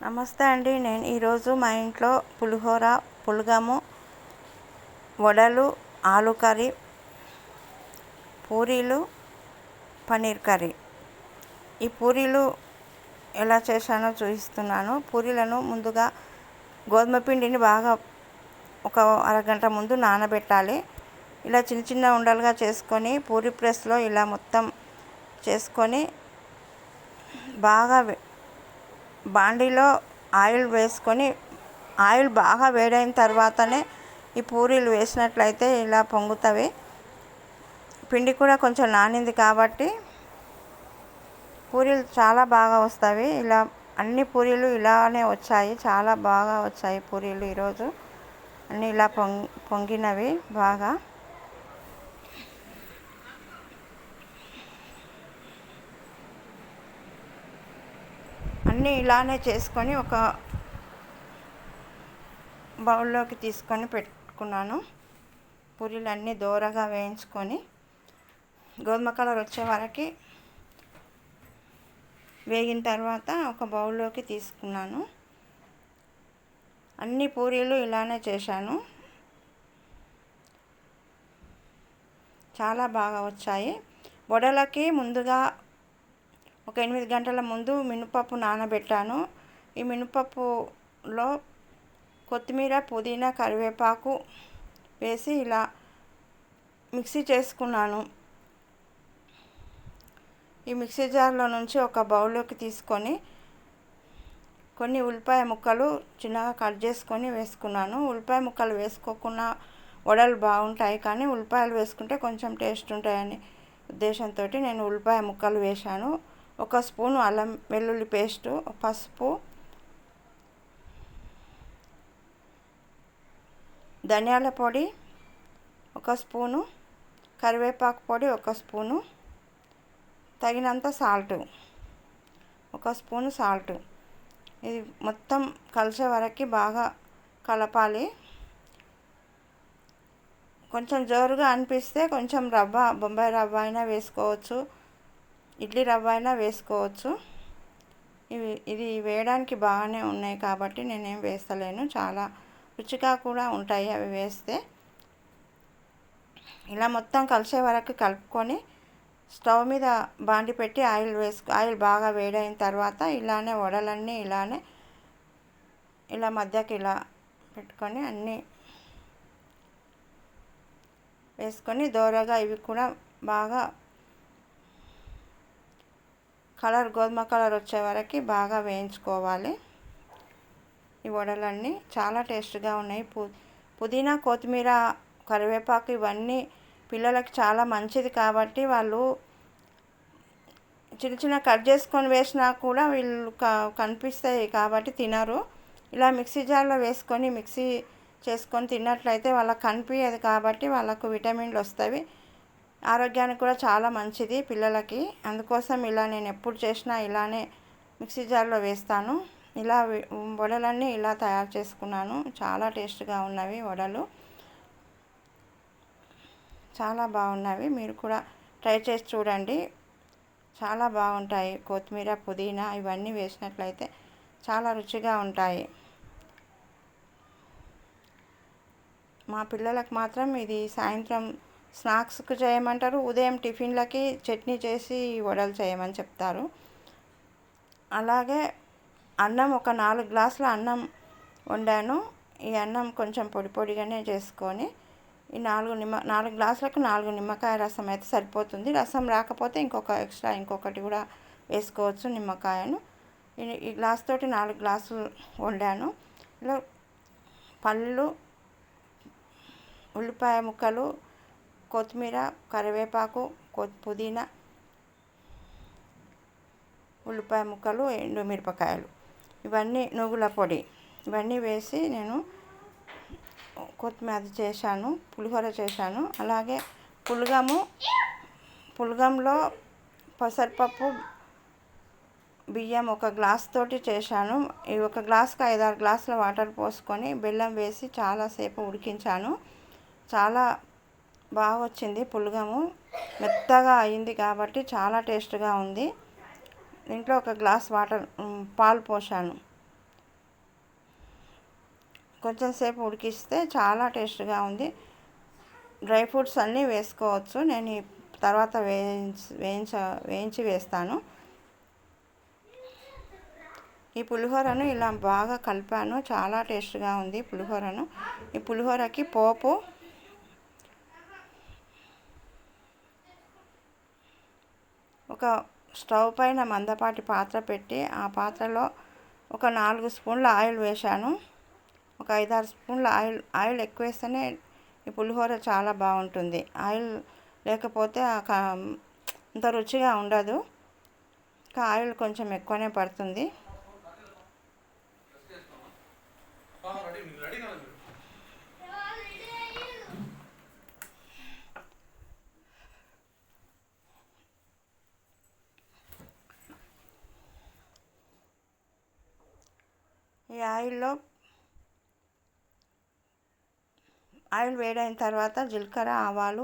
నమస్తే అండి. నేను ఈరోజు మా ఇంట్లో పులిహోర, పులగము, వడలు, ఆలు కర్రీ, పూరీలు, పన్నీర్ కర్రీ. ఈ పూరీలు ఎలా చేశానో చూపిస్తున్నాను. పూరీలను ముందుగా గోధుమ పిండిని బాగా ఒక అరగంట ముందు నానబెట్టాలి. ఇలా చిన్న చిన్న ఉండలుగా చేసుకొని పూరీ ప్రెస్లో ఇలా మొత్తం చేసుకొని బాగా బాండీలో ఆయిల్ వేసుకొని ఆయిల్ బాగా వేడైన తర్వాతనే ఈ పూరీలు వేసినట్లయితే ఇలా పొంగుతవి. పిండి కూడా కొంచెం నానింది కాబట్టి పూరీలు చాలా బాగా వస్తాయి. ఇలా అన్ని పూరీలు ఇలానే వచ్చాయి, చాలా బాగా వచ్చాయి పూరీలు ఈరోజు. అన్నీ ఇలా పొంగినవి బాగా. అన్నీ ఇలానే చేసుకొని ఒక బౌల్లోకి తీసుకొని పెట్టుకున్నాను. పూరీలు అన్నీ దోరగా వేయించుకొని గోధుమ కలర్ వచ్చే వరకు వేగిన తర్వాత ఒక బౌల్లోకి తీసుకున్నాను. అన్ని పూరీలు ఇలానే చేశాను, చాలా బాగా వచ్చాయి. వడలకి ముందుగా ఒక 8 గంటల ముందు మినపప్పు నానబెట్టాను. ఈ మినపప్పులో కొత్తిమీర, పుదీనా, కరివేపాకు వేసి ఇలా మిక్సీ చేసుకున్నాను. ఈ మిక్సీ జార్లో నుంచి ఒక బౌల్లోకి తీసుకొని కొన్ని ఉల్లిపాయ ముక్కలు చిన్నగా కట్ చేసుకొని వేసుకున్నాను. ఉల్లిపాయ ముక్కలు వేసుకోకుండా వడలు బాగుంటాయి, కానీ ఉల్లిపాయలు వేసుకుంటే కొంచెం టేస్ట్ ఉంటాయని ఉద్దేశంతో నేను ఉల్లిపాయ ముక్కలు వేశాను. ఒక స్పూను అల్లం వెల్లుల్లి పేస్టు, పసుపు, ధనియాల పొడి ఒక స్పూను, కరివేపాకు పొడి ఒక స్పూను, తగినంత సాల్టు, ఒక స్పూను సాల్టు. ఇది మొత్తం కలిసే వరకు బాగా కలపాలి. కొంచెం జోరుగా అనిపిస్తే కొంచెం రవ్వ, బొంబాయి రవ్వ అయినా వేసుకోవచ్చు, ఇడ్లీ రవ్వ అయినా వేసుకోవచ్చు. ఇది వేయడానికి బాగానే ఉన్నాయి కాబట్టి నేనేం వేస్తలేను. చాలా రుచిగా కూడా ఉంటాయి అవి వేస్తే. ఇలా మొత్తం కలిసే వరకు కలుపుకొని స్టవ్ మీద బాండి పెట్టి ఆయిల్ బాగా వేడైన తర్వాత ఇలానే వడలన్నీ ఇలానే ఇలా మధ్యకి ఇలా పెట్టుకొని అన్నీ వేసుకొని దోరగా ఇవి కూడా బాగా గోధుమ కలర్ వచ్చే వరకు బాగా వేయించుకోవాలి. ఈ వడలన్నీ చాలా టేస్ట్గా ఉన్నాయి. పుదీనా, కొత్తిమీర, కరివేపాకు ఇవన్నీ పిల్లలకి చాలా మంచిది కాబట్టి వాళ్ళు చిన్న చిన్న కట్ చేసుకొని వేసినా కూడా వీళ్ళు కనిపిస్తాయి కాబట్టి తినరు. ఇలా మిక్సీ జార్లో వేసుకొని మిక్సీ చేసుకొని తిన్నట్లయితే వాళ్ళకి కనిపించదు కాబట్టి వాళ్ళకు విటమిన్లు వస్తాయి. ఆరోగ్యానికి కూడా చాలా మంచిది పిల్లలకి. అందుకోసం ఇలా నేను ఎప్పుడు చేసినా ఇలానే మిక్సీ జార్లో వేస్తాను. ఇలా వడలన్నీ ఇలా తయారు చేసుకున్నాను. చాలా టేస్ట్గా ఉన్నవి వడలు, చాలా బాగున్నవి. మీరు కూడా ట్రై చేసి చూడండి, చాలా బాగుంటాయి. కొత్తిమీర, పుదీనా ఇవన్నీ వేసినట్లయితే చాలా రుచిగా ఉంటాయి. మా పిల్లలకు మాత్రం ఇది సాయంత్రం స్నాక్స్కి చేయమంటారు, ఉదయం టిఫిన్లకి చట్నీ చేసి వడలు చేయమని చెప్తారు. అలాగే అన్నం ఒక 4 గ్లాసుల అన్నం వండాను. ఈ అన్నం కొంచెం పొడి పొడిగానే చేసుకొని ఈ 4 గ్లాసులకు 4 నిమ్మకాయ రసం అయితే సరిపోతుంది. రసం రాకపోతే ఇంకొకటి కూడా వేసుకోవచ్చు నిమ్మకాయను. ఈ గ్లాస్ తోటి 4 గ్లాసులు వండాను. ఇలా పళ్ళు, ఉల్లిపాయ ముక్కలు, కొత్తిమీర, కరివేపాకు, పుదీనా, ఉల్లిపాయ ముక్కలు, ఎండుమిరపకాయలు, ఇవన్నీ నువ్వుల పొడి ఇవన్నీ వేసి నేను కొత్తిమీర చేశాను, పులిహోర చేశాను. అలాగే పులగంలో పెసరపప్పు, బియ్యం ఒక గ్లాస్ తోటి చేశాను. ఈ ఒక గ్లాస్కి 5-6 గ్లాసుల వాటర్ పోసుకొని బెల్లం వేసి చాలాసేపు ఉడికించాను. చాలా బాగా వచ్చింది పులగము, మెత్తగా అయింది కాబట్టి చాలా టేస్ట్గా ఉంది. దీంట్లో ఒక గ్లాస్ పాలు పోసాను. కొంచెం సేపు ఉడికిస్తే చాలా టేస్ట్గా ఉంది. డ్రై ఫ్రూట్స్ అన్నీ వేసుకోవచ్చు. నేను తర్వాత వేయించి వేస్తాను. ఈ పులిహోరను ఇలా బాగా కలిపాను. చాలా టేస్ట్గా ఉంది పులిహోరను. ఈ పులిహోరకి పోపు ఒక స్టవ్ పైన మందపాటి పాత్ర పెట్టి ఆ పాత్రలో ఒక 4 స్పూన్ల ఆయిల్ వేశాను. ఒక 5-6 స్పూన్ల ఆయిల్ ఎక్కువ వేస్తేనే ఈ పులిహోర చాలా బాగుంటుంది. ఆయిల్ లేకపోతే అంత రుచిగా ఉండదు. ఇంకా ఆయిల్ కొంచెం ఎక్కువనే పడుతుంది. ఈ ఆయిల్ వేడైన తర్వాత జీలకర్ర, ఆవాలు,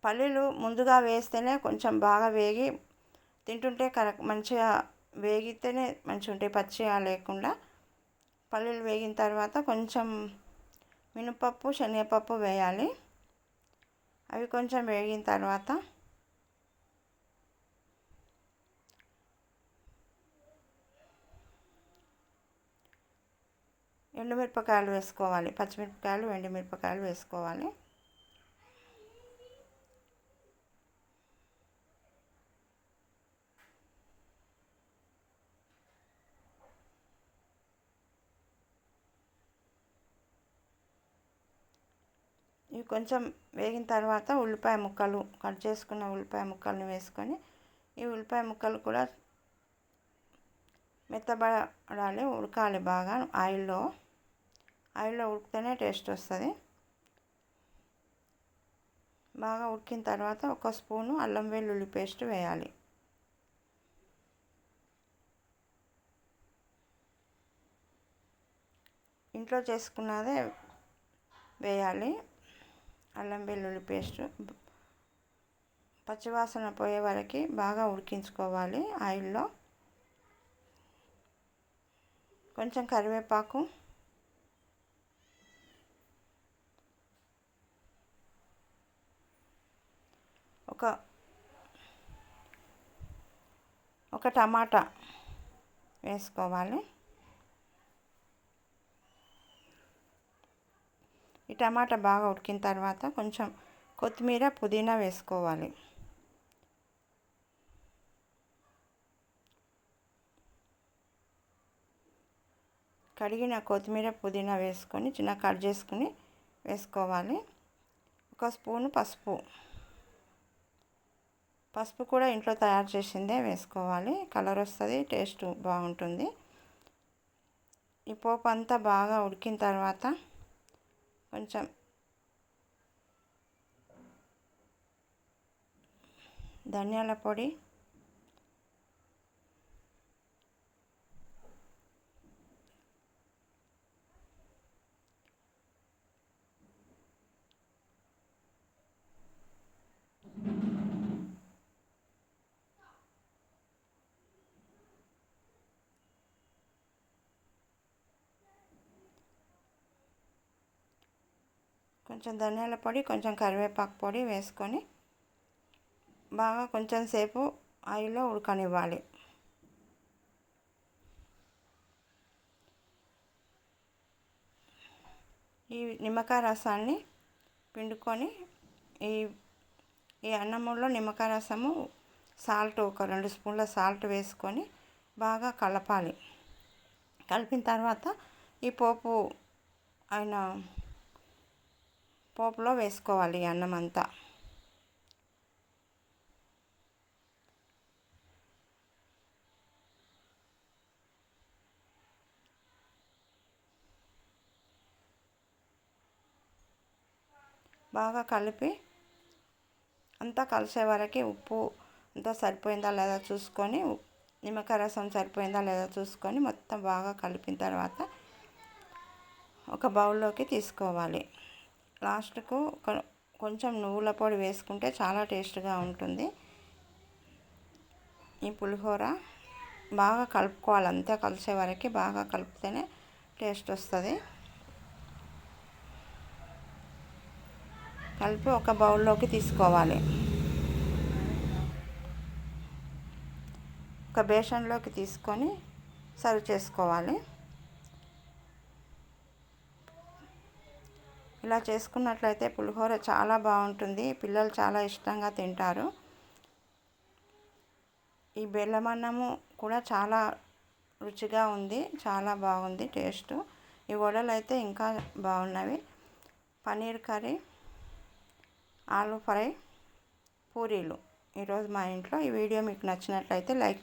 పల్లీలు ముందుగా వేస్తేనే కొంచెం బాగా వేగి తింటుంటే మంచిగా వేగితేనే మంచిగా ఉంటాయి, పచ్చిగా లేకుండా. పల్లీలు వేగిన తర్వాత కొంచెం మినపప్పు, శనగపప్పు వేయాలి. అవి కొంచెం వేగిన తర్వాత ఎండుమిరపకాయలు వేసుకోవాలి. పచ్చిమిరపకాయలు, ఎండుమిరపకాయలు వేసుకోవాలి. ఇవి కొంచెం వేగిన తర్వాత ఉల్లిపాయ ముక్కలు, కట్ చేసుకున్న ఉల్లిపాయ ముక్కలను వేసుకొని ఈ ఉల్లిపాయ ముక్కలు కూడా మెత్తబడాలి, ఉడకాలి బాగా ఆయిల్లో ఉడికితేనే టేస్ట్ వస్తుంది. బాగా ఉడికిన తర్వాత 1 స్పూను అల్లం వెల్లుల్లి పేస్ట్ వేయాలి. ఇంట్లో చేసుకున్నదే వేయాలి. అల్లం వెల్లుల్లి పేస్ట్ పచ్చివాసన పోయే వరకు బాగా ఉడికించుకోవాలి ఆయిల్లో. కొంచెం కరివేపాకు, ఒక టమాటా వేసుకోవాలి. ఈ టమాటా బాగా ఉడికిన తర్వాత కొంచెం కొత్తిమీర, పుదీనా వేసుకోవాలి. కడిగిన కొత్తిమీర, పుదీనా వేసుకొని చిన్న కట్ చేసుకుని వేసుకోవాలి. 1 స్పూను పసుపు కూడా ఇంట్లో తయారు చేసిందే వేసుకోవాలి. కలర్ వస్తుంది, టేస్ట్ బాగుంటుంది. ఈ పోపు అంతా బాగా ఉడికిన తర్వాత కొంచెం ధనియాల పొడి, కొంచెం కరివేపాకు పొడి వేసుకొని బాగా కొంచెం సేపు ఆయిల్లో ఉడకనివ్వాలి. ఈ నిమ్మకాయ రసాన్ని పిండుకొని ఈ అన్నంలో నిమ్మకాయ రసము, సాల్ట్, ఒక 2 స్పూన్ల సాల్ట్ వేసుకొని బాగా కలపాలి. కలిపిన తర్వాత ఈ పోపులో వేసుకోవాలి ఈ అన్నం అంతా. బాగా కలిపి అంతా కలిసే వరకు ఉప్పు అంతా సరిపోయిందా లేదా చూసుకొని, నిమ్మకాయ రసం సరిపోయిందా లేదా చూసుకొని మొత్తం బాగా కలిపిన తర్వాత ఒక బౌల్లోకి తీసుకోవాలి. లాస్ట్కు కొంచెం నువ్వుల పొడి వేసుకుంటే చాలా టేస్ట్గా ఉంటుంది ఈ పులిహోర. బాగా కలుపుకోవాలి, అంతా కలిసే వరకు బాగా కలిపితేనే టేస్ట్ వస్తుంది. కలిపి ఒక బౌల్లోకి తీసుకోవాలి. ఒక బేషన్లోకి తీసుకొని సర్వ్ చేసుకోవాలి. ఇలా చేసుకున్నట్లయితే పులిహోర చాలా బాగుంటుంది, పిల్లలు చాలా ఇష్టంగా తింటారు. ఈ బెల్లం అన్నము కూడా చాలా రుచిగా ఉంది, చాలా బాగుంది టేస్ట్. ఈ వడలు అయితే ఇంకా బాగున్నవి. పన్నీర్ కర్రీ, ఆలు ఫ్రై, పూరీలు ఈరోజు మా ఇంట్లో. ఈ వీడియో మీకు నచ్చినట్లయితే లైక్